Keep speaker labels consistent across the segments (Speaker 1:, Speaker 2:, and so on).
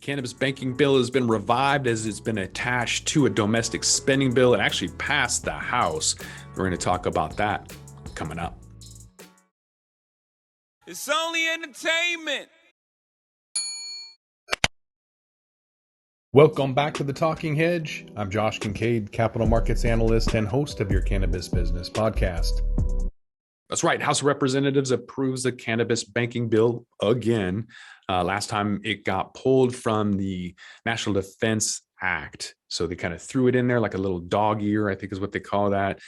Speaker 1: Cannabis banking bill has been revived as it's been attached to a domestic spending bill. It actually passed the House. We're going to talk about that coming up.
Speaker 2: It's only entertainment.
Speaker 3: Welcome back to the Talking Hedge. I'm Josh Kincaid, capital markets analyst and host of your Cannabis Business Podcast.
Speaker 1: That's right. House of Representatives approves the cannabis banking bill again. Last time it got pulled from the National Defense Act. So they kind of threw it in there like a little dog ear, I think is what they call that.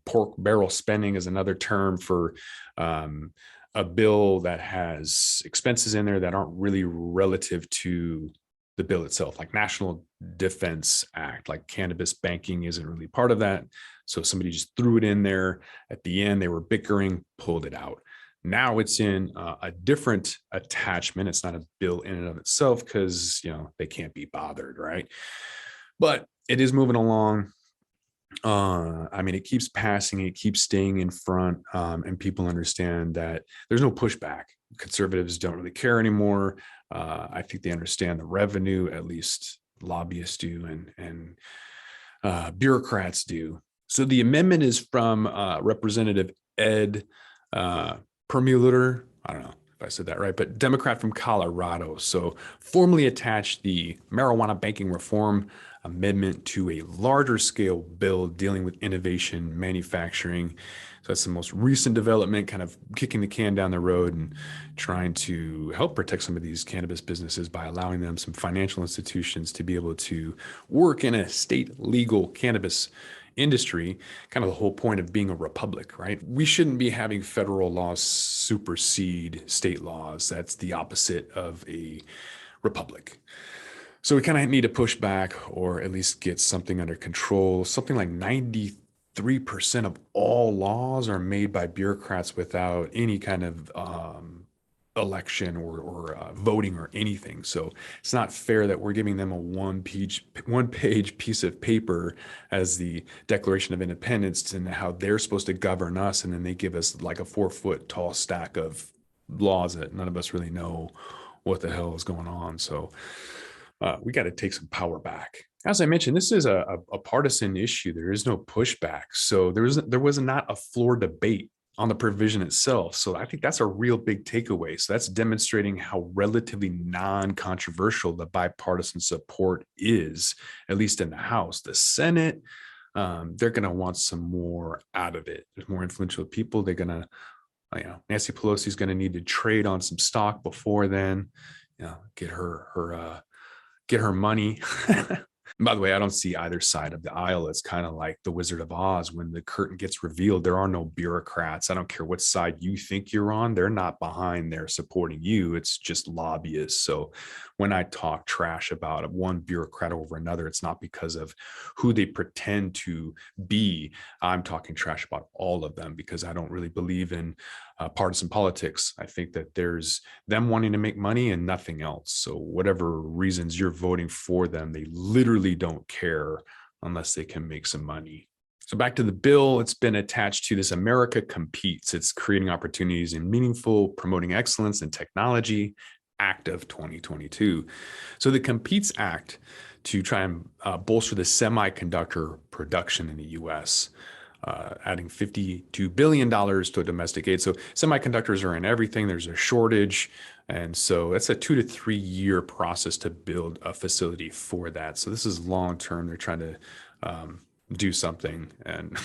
Speaker 1: Pork barrel spending is another term for a bill that has expenses in there that aren't really relative to the bill itself, like National Defense Act, like cannabis banking isn't really part of that. So somebody just threw it in there. At the end, they were bickering, pulled it out. Now it's in a different attachment. It's not a bill in and of itself because, they can't be bothered, right? But it is moving along. It keeps passing, it keeps staying in front, and people understand that there's no pushback. Conservatives don't really care anymore. I think they understand the revenue, at least lobbyists do, and bureaucrats do. So the amendment is from Representative Ed Permuter. I don't know if I said that right, but Democrat from Colorado. So formally attached the marijuana banking reform amendment to a larger scale bill dealing with innovation manufacturing. So that's the most recent development, kind of kicking the can down the road and trying to help protect some of these cannabis businesses by allowing them some financial institutions to be able to work in a state legal cannabis industry. Kind of the whole point of being a republic, right? We shouldn't be having federal laws supersede state laws. That's the opposite of a republic. So we kind of need to push back or at least get something under control. Something like 93% of all laws are made by bureaucrats without any kind of election or voting or anything. So it's not fair that we're giving them a one-page piece of paper as the Declaration of Independence and how they're supposed to govern us, and then they give us like a 4-foot tall stack of laws that none of us really know what the hell is going on. So we got to take some power back. As I mentioned, this is a partisan issue. There is no pushback. So there was not a floor debate on the provision itself. So I think that's a real big takeaway. So that's demonstrating how relatively non-controversial the bipartisan support is, at least in the House. The Senate, they're going to want some more out of it. There's more influential people. They're going to, Nancy Pelosi is going to need to trade on some stock before then, get her money. By the way, I don't see either side of the aisle. It's kind of like the Wizard of Oz. When the curtain gets revealed, there are no bureaucrats. I don't care what side you think you're on. They're not behind there supporting you. It's just lobbyists. So when I talk trash about one bureaucrat over another, it's not because of who they pretend to be. I'm talking trash about all of them because I don't really believe in partisan politics. I think that there's them wanting to make money and nothing else. So whatever reasons you're voting for them, they literally don't care unless they can make some money. So back to the bill, it's been attached to this America Competes. It's creating opportunities in meaningful, promoting excellence in technology, Act of 2022. So the Competes Act to try and bolster the semiconductor production in the U.S., adding $52 billion to domestic aid. So semiconductors are in everything. There's a shortage. And so that's a 2 to 3 year process to build a facility for that. So this is long-term. They're trying to do something and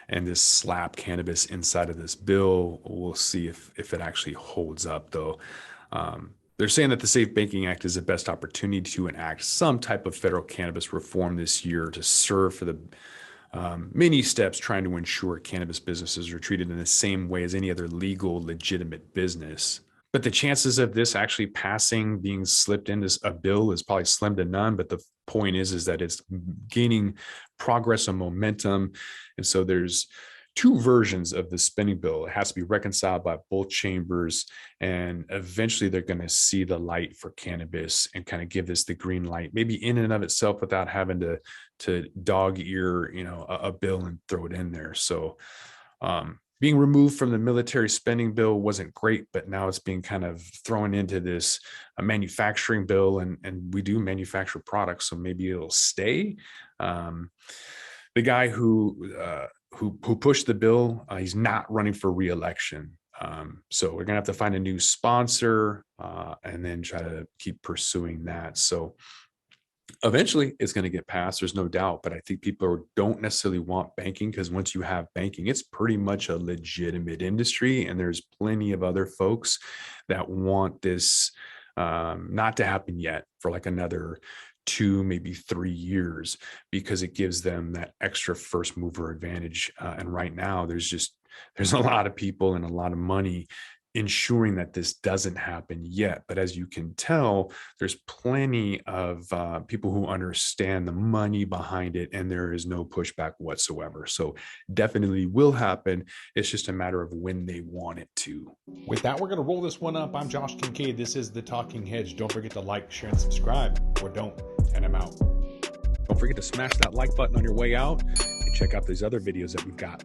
Speaker 1: and this slap cannabis inside of this bill. We'll see if it actually holds up, though. They're saying that the Safe Banking Act is the best opportunity to enact some type of federal cannabis reform this year to serve for the many steps trying to ensure cannabis businesses are treated in the same way as any other legal, legitimate business. But the chances of this actually passing, being slipped into a bill is probably slim to none. But the point is that it's gaining progress and momentum. And so there's two versions of the spending bill. It has to be reconciled by both chambers, and eventually they're going to see the light for cannabis and kind of give this the green light, maybe in and of itself without having to dog ear, a bill and throw it in there. So being removed from the military spending bill wasn't great, but now it's being kind of thrown into this manufacturing bill, and we do manufacture products, so maybe it'll stay. The guy who pushed the bill, he's not running for re-election. So we're gonna have to find a new sponsor and then try to keep pursuing that. So eventually it's going to get passed, there's no doubt, but I think people don't necessarily want banking, because once you have banking, it's pretty much a legitimate industry, and there's plenty of other folks that want this not to happen yet for like another 2, maybe 3 years, because it gives them that extra first mover advantage. And right now there's a lot of people and a lot of money ensuring that this doesn't happen yet. But as you can tell, there's plenty of people who understand the money behind it, and there is no pushback whatsoever. So definitely will happen. It's just a matter of when they want it to.
Speaker 3: With that, we're going to roll this one up. I'm Josh Kincaid. This is The Talking Hedge. Don't forget to like, share, and subscribe, or don't, and I'm out.
Speaker 1: Don't forget to smash that like button on your way out and check out these other videos that we've got.